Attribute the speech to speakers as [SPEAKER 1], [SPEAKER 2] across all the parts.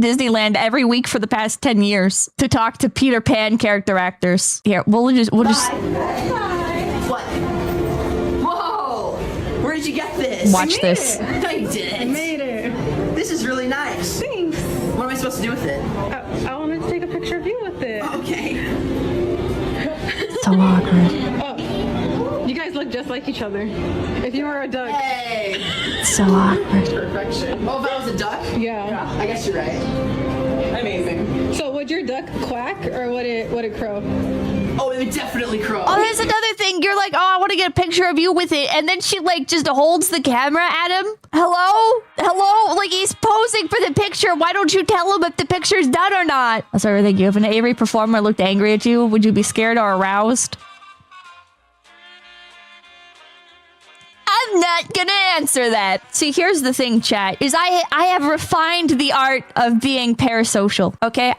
[SPEAKER 1] Disneyland every week for the past 10 years to talk to Peter Pan character actors. Here, we'll just.
[SPEAKER 2] Bye. What? Whoa! Where did you get this?
[SPEAKER 1] Watch this.
[SPEAKER 2] No, you didn't.
[SPEAKER 3] I made it.
[SPEAKER 2] This is really nice.
[SPEAKER 3] Thanks.
[SPEAKER 2] What am I supposed to do with it?
[SPEAKER 3] I wanted to take a picture of you with it.
[SPEAKER 2] Okay.
[SPEAKER 1] So awkward.
[SPEAKER 3] Oh, you guys look just like each other. If you were a duck.
[SPEAKER 2] Hey.
[SPEAKER 1] So awkward.
[SPEAKER 2] Perfection. Oh, if I was a duck?
[SPEAKER 3] Yeah.
[SPEAKER 2] I guess you're right. Amazing.
[SPEAKER 3] So would your duck quack or would it crow?
[SPEAKER 2] Oh, it would definitely crow.
[SPEAKER 1] Oh, there's another thing. You're like, oh, I want to get a picture of you with it. And then she like just holds the camera at him. Hello? Hello? Like he's posing for the picture. Why don't you tell him if the picture's done or not? I'm sorry, thank you. If an Avery performer looked angry at you, would you be scared or aroused? I'm not gonna answer that. See, here's the thing, chat, is I have refined the art of being parasocial, okay?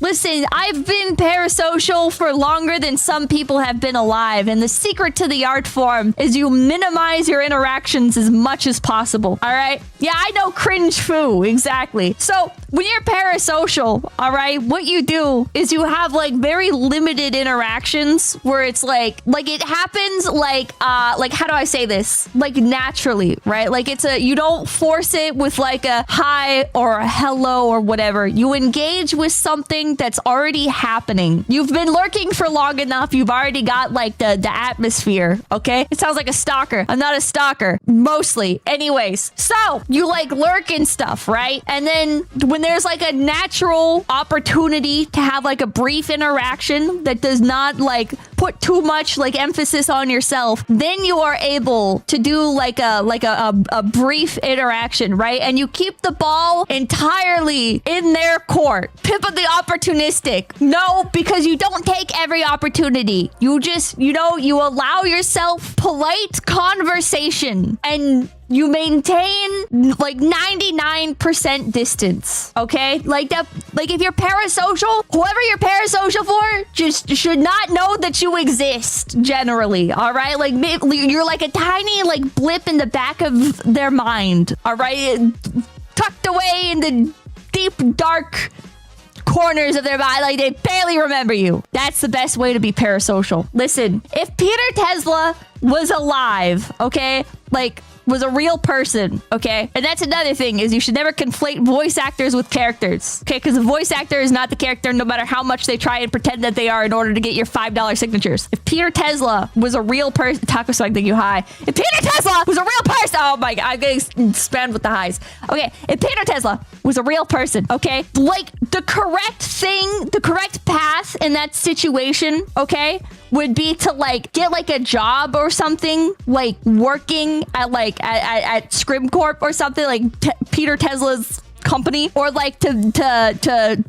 [SPEAKER 1] Listen, I've been parasocial for longer than some people have been alive, and the secret to the art form is you minimize your interactions as much as possible, all right? Yeah, I know, cringe foo, exactly. So, when you're parasocial, all right, what you do is you have, like, very limited interactions where it's like it happens, like, how do I say this? Like, naturally, right? Like, you don't force it with, like, a hi or a hello or whatever. You engage with something that's already happening. You've been lurking for long enough. You've already got, like, the atmosphere, okay? It sounds like a stalker. I'm not a stalker, mostly. Anyways, so you, like, lurk and stuff, right? And then when there's, like, a natural opportunity to have, like, a brief interaction that does not, like, put too much, like, emphasis on yourself, then you are able to do like a brief interaction, right? And you keep the ball entirely in their court. Pippa the opportunistic. No, because you don't take every opportunity. You just, you allow yourself polite conversation and you maintain like 99% distance, okay? Like that, like if you're parasocial, whoever you're parasocial for just should not know that you exist generally, all right? Like maybe you're like a tiny like blip in the back of their mind, all right? Tucked away in the deep, dark corners of their mind, like they barely remember you. That's the best way to be parasocial. Listen, if Peter Tesla was alive, okay? Like, was a real person, okay? And that's another thing, is you should never conflate voice actors with characters, okay? Because a voice actor is not the character no matter how much they try and pretend that they are in order to get your $5 signatures. If Peter Tesla was a real person, Taco Swag, thank you, hi. If Peter Tesla was a real person, oh my God, I'm getting spammed with the highs. Okay, if Peter Tesla was a real person, okay? Like, the correct thing, the correct path in that situation, okay, would be to like get like a job or something, like working at like at Scrim Corp or something, like Peter Tesla's company, or like to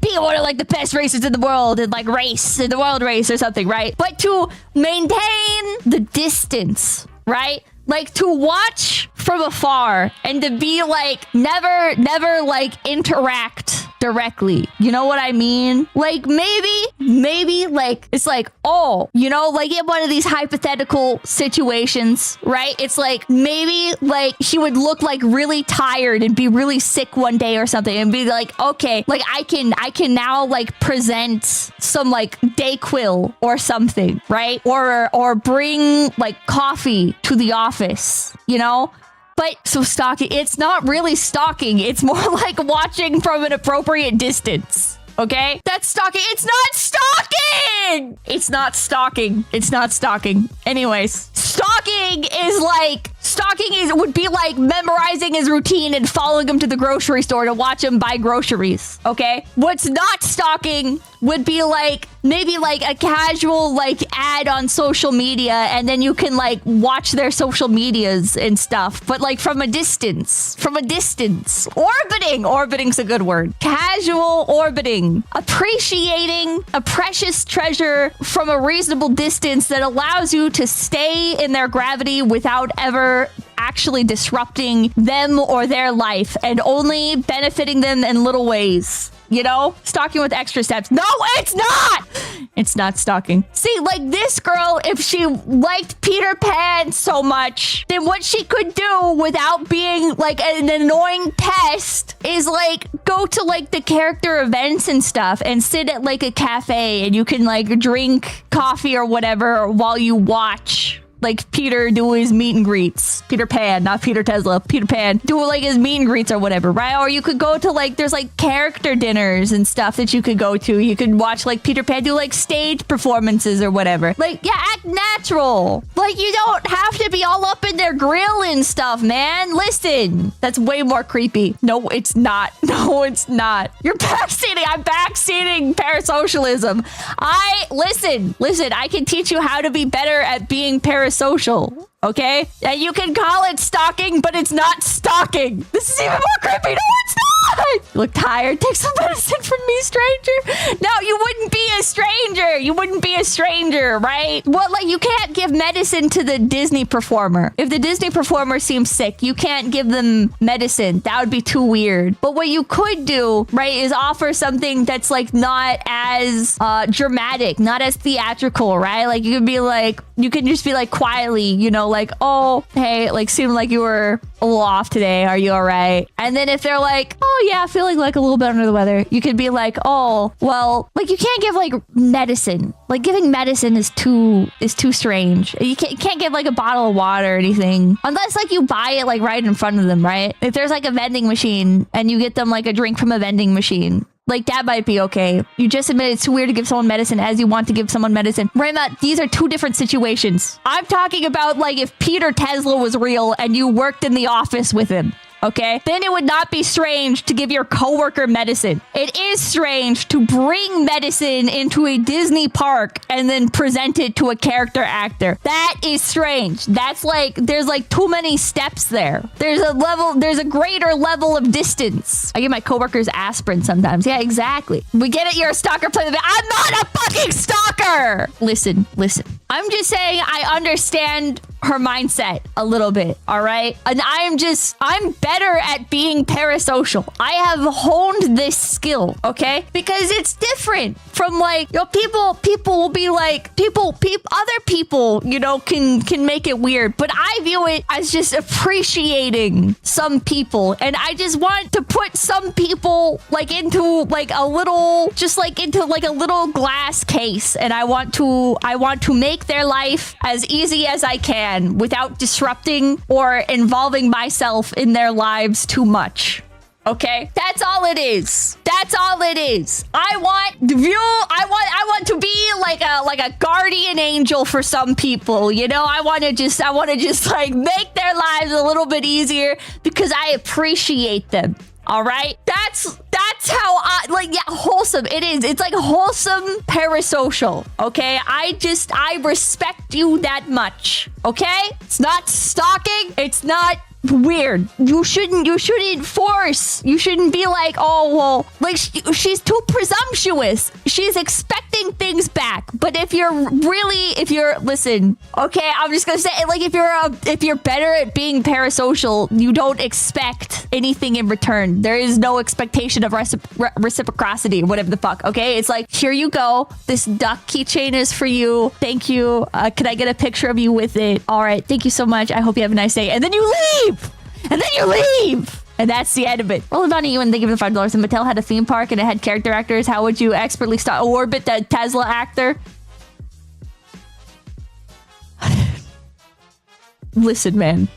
[SPEAKER 1] be one of like the best racers in the world and like race in the world race or something, right? But to maintain the distance, right? Like to watch from afar and to be like never like interact directly. You know what I mean? Like maybe like it's like, oh, like in one of these hypothetical situations, right? It's like maybe like he would look like really tired and be really sick one day or something and be like, okay, like I can now like present some like Dayquil or something, right? Or bring like coffee to the office, But so stalking, it's not really stalking. It's more like watching from an appropriate distance. Okay? That's stalking. It's not stalking! It's not stalking. It's not stalking. Anyways, stalking would be like memorizing his routine and following him to the grocery store to watch him buy groceries. Okay? What's not stalking would be like maybe like a casual like ad on social media, and then you can like watch their social medias and stuff, but like from a distance. Orbiting's a good word. Casual orbiting. Appreciating a precious treasure from a reasonable distance that allows you to stay in their gravity without ever actually disrupting them or their life, and only benefiting them in little ways. you know? Stalking with extra steps. No, it's not! It's not stalking. See, like this girl, if she liked Peter Pan so much, then what she could do without being like an annoying pest is like go to like the character events and stuff and sit at like a cafe and you can like drink coffee or whatever while you watch like Peter do his meet and greets. Peter Pan, not Peter Tesla. Peter Pan do like his meet and greets or whatever, right? Or you could go to like, there's like character dinners and stuff that you could go to. You could watch like Peter Pan do like stage performances or whatever. Like, yeah, act natural. Like you don't have to be all up in their grill and stuff, man. Listen, that's way more creepy. No, it's not. No, it's not. You're backseating. I'm backseating parasocialism. Listen, I can teach you how to be better at being parasocial, okay? And you can call it stalking, but it's not stalking. This is even more creepy. No, it's not. You look tired. Take some medicine from me, stranger. No, you wouldn't be a stranger. You wouldn't be a stranger, right? Well, like you can't give medicine to the Disney performer. If the Disney performer seems sick, you can't give them medicine. That would be too weird. But what you could do, right, is offer something that's like not as dramatic, not as theatrical, right? Like you can just be like quietly, you know, like, oh, hey, like seemed like you were a little off today. Are you all right? And then if they're like, oh yeah, feeling like a little bit under the weather, you could be like, oh, well, like you can't give like medicine. Like giving medicine is too strange. You can't give like a bottle of water or anything unless like you buy it like right in front of them, right? If there's like a vending machine and you get them like a drink from a vending machine, like that might be okay. You just admit it's too weird to give someone medicine as you want to give someone medicine. Rema, these are two different situations. I'm talking about like if Peter Tesla was real and you worked in the office with him. Okay, then it would not be strange to give your coworker medicine. It is strange to bring medicine into a Disney park and then present it to a character actor. That is strange. That's like, there's like too many steps there. There's a greater level of distance. I give my coworkers aspirin sometimes. Yeah, exactly. We get it, you're a stalker. Play the I'm not a fucking stalker. Listen. I'm just saying I understand her mindset a little bit, all right? And I'm better at being parasocial. I have honed this skill, okay? Because it's different from like, you know, people will be like, other people, you know, can make it weird, but I view it as just appreciating some people. And I just want to put some people like into like a little, just like into like a little glass case. And I want to make their life as easy as I can without disrupting or involving myself in their lives too much. Okay? That's all it is. That's all it is. I want to be like a guardian angel for some people, you know? I want to just like make their lives a little bit easier because I appreciate them. All right? That's how wholesome it is. It's like wholesome parasocial. Okay? I respect you that much. Okay? It's not stalking. It's not weird. You shouldn't force. You shouldn't be like, oh, well, like she's too presumptuous. She's expecting things back. But if you're listen, okay, I'm just gonna say, like, if you're better at being parasocial, you don't expect anything in return. There is no expectation of reciprocity, whatever the fuck. Okay, it's like, here you go. This duck keychain is for you. Thank you. Can I get a picture of you with it? All right. Thank you so much. I hope you have a nice day. And then you leave. And then you leave. And that's the end of it. Roll it on you and they give you $5. And Mattel had a theme park and it had character actors. How would you expertly orbit the Tesla actor? Listen, man.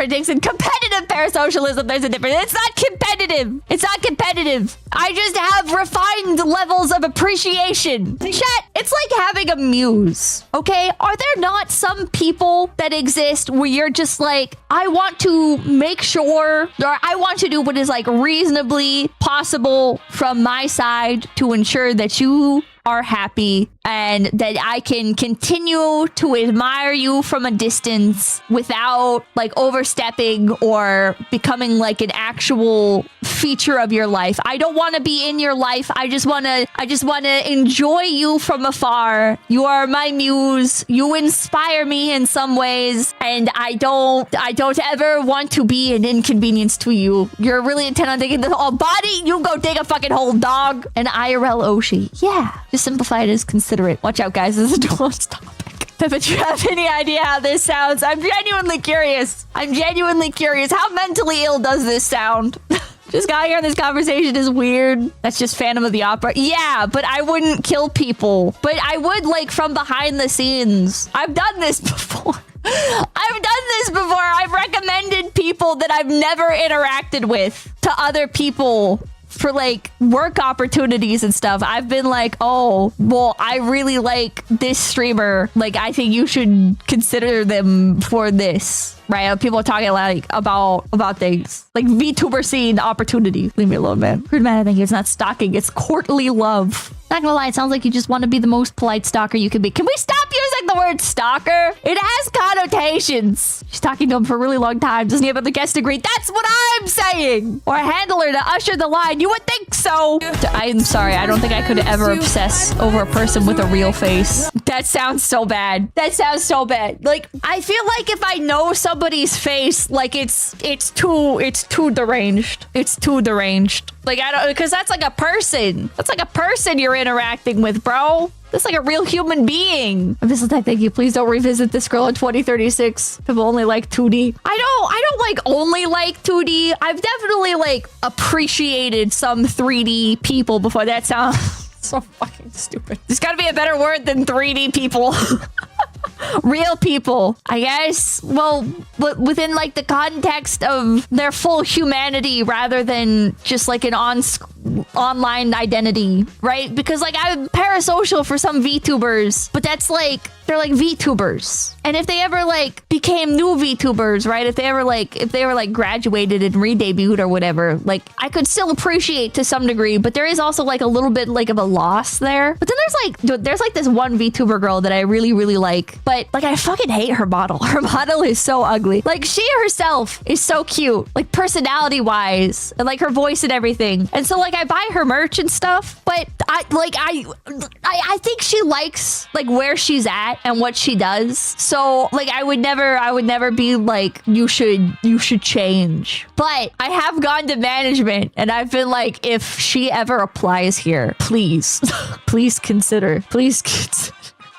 [SPEAKER 1] Dixon, competitive parasocialism, there's a difference. It's not competitive. It's not competitive. I just have refined levels of appreciation. Chat, it's like having a muse, okay? Are there not some people that exist where you're just like, I want to make sure, or I want to do what is like reasonably possible from my side to ensure that you are happy and that I can continue to admire you from a distance without like overstepping or becoming like an actual feature of your life. I don't want to be in your life. I just want to enjoy you from afar. You are my muse. You inspire me in some ways, and I don't ever want to be an inconvenience to you. You're really intent on digging the whole body. You go dig a fucking hole, dog. And IRL Oshi. Yeah. Just simplify it as considerate. Watch out, guys. This is a nuanced topic. Pippa, do you have any idea how this sounds? I'm genuinely curious. How mentally ill does this sound? Just got here. This conversation is weird. That's just Phantom of the Opera. Yeah, but I wouldn't kill people. But I would, like, from behind the scenes. I've done this before. I've recommended people that I've never interacted with to other people for like work opportunities and stuff. I've been like, oh, well, I really like this streamer. Like, I think you should consider them for this. Right? People are talking like about things like VTuber scene opportunity. Leave me alone, man. Rude man, I think it's not stalking. It's courtly love. Not gonna lie, it sounds like you just want to be the most polite stalker you can be. Can we stop using the word stalker? It has connotations. She's talking to him for a really long time. Doesn't he have other guests agree? That's what I'm saying. Or a handler to usher the line. You would think so. I'm sorry. I don't think I could ever obsess over a person with a real face. That sounds so bad. Like, I feel like if I know somebody's face, like it's too deranged. Like, I don't, because that's like a person. That's like a person you're interacting with, bro. That's like a real human being. This is, thank you. Please don't revisit this girl in 2036. People only like 2D. I don't like only like 2D. I've definitely like appreciated some 3D people before. That sounds so fucking stupid. There's gotta be a better word than 3D people. Real people, I guess. Well, but within like the context of their full humanity rather than just like an online identity, right? Because like I'm parasocial for some VTubers, but that's like they're like VTubers. And if they ever like became new VTubers, right? If they were like graduated and re-debuted or whatever, like I could still appreciate to some degree, but there is also like a little bit like of a loss there. But then there's like this one VTuber girl that I really, really like, but like I fucking hate her model. Her model is so ugly. Like she herself is so cute, like personality wise, and like her voice and everything. And so like I buy her merch and stuff, but I think she likes like where she's at and what she does. So like I would never be like you should change. But I have gone to management and I've been like, if she ever applies here, please consider.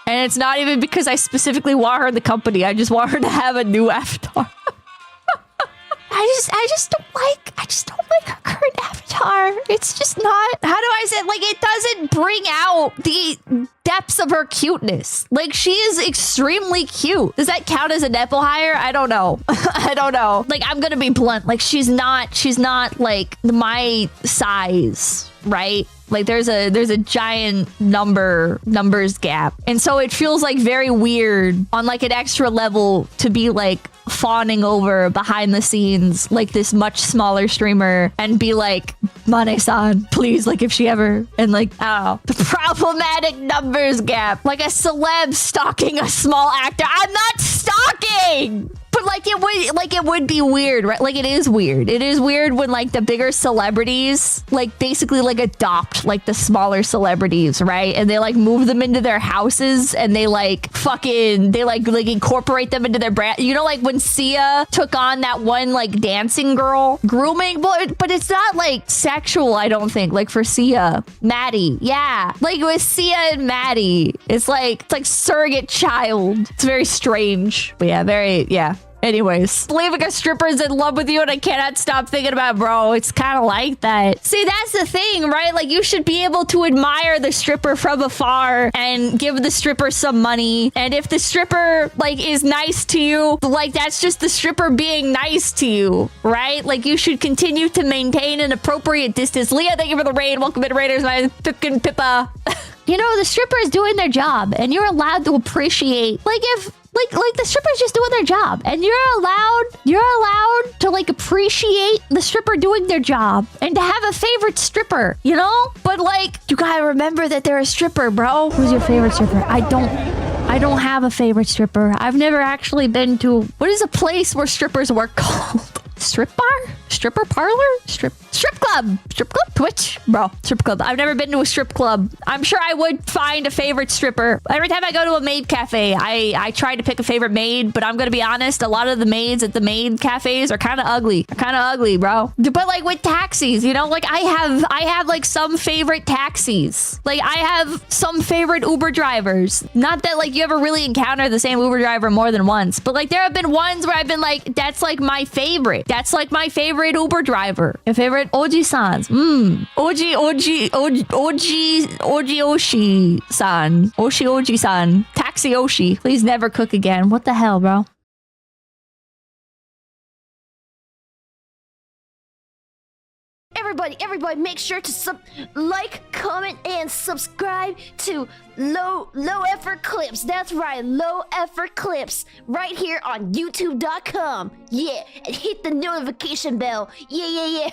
[SPEAKER 1] And it's not even because I specifically want her in the company. I just want her to have a new avatar. I just don't like her current avatar. It's just not, how do I say it? Like, it doesn't bring out the depths of her cuteness. Like, she is extremely cute. Does that count as a nipple hire? I don't know. Like, I'm gonna be blunt. Like, she's not like my size, right? Like there's a giant numbers gap. And so it feels like very weird on like an extra level to be like fawning over behind the scenes like this much smaller streamer and be like, Mane-san, please, like if she ever, and like, oh, the problematic numbers gap. Like a celeb stalking a small actor. I'm not stalking! But like it would be weird, right? Like it is weird. It is weird when like the bigger celebrities like basically like adopt like the smaller celebrities, right? And they like move them into their houses and they like incorporate them into their brand. You know, like when Sia took on that one like dancing girl grooming, but it's not like sexual, I don't think. Like for Sia, Maddie, yeah, like with Sia and Maddie, it's like surrogate child. It's very strange, but yeah. Anyways, believing a stripper is in love with you and I cannot stop thinking about, bro, it's kind of like that. See, that's the thing, right? Like you should be able to admire the stripper from afar and give the stripper some money. And if the stripper like is nice to you, like that's just the stripper being nice to you, right? Like you should continue to maintain an appropriate distance. Leah, thank you for the raid. Welcome in, Raiders. My Pipkin Pippa. You know, the stripper is doing their job and you're allowed to appreciate, like if Like the stripper's just doing their job, and you're allowed to like appreciate the stripper doing their job and to have a favorite stripper, you know? But like, you gotta remember that they're a stripper, bro. Who's your favorite stripper? I don't have a favorite stripper. I've never actually been to, what is a place where strippers work called? Strip bar? Stripper parlor? Strip club? Strip club? Twitch? Bro, strip club. I've never been to a strip club. I'm sure I would find a favorite stripper. Every time I go to a maid cafe, I try to pick a favorite maid, but I'm gonna be honest, a lot of the maids at the maid cafes are kind of ugly. They're kind of ugly, bro. But like with taxis, you know, like I have like some favorite taxis. Like I have some favorite Uber drivers. Not that like you ever really encounter the same Uber driver more than once, but like there have been ones where I've been like, that's like my favorite. That's like my favorite Uber driver. Your favorite Oji-sans. Oji-san. Oshi-san. Taxi Oshi. Please never cook again. What the hell, bro?
[SPEAKER 4] Everybody, make sure to like, comment, and subscribe to Low Effort Clips. That's right, Low Effort Clips, right here on YouTube.com. Yeah, and hit the notification bell. Yeah.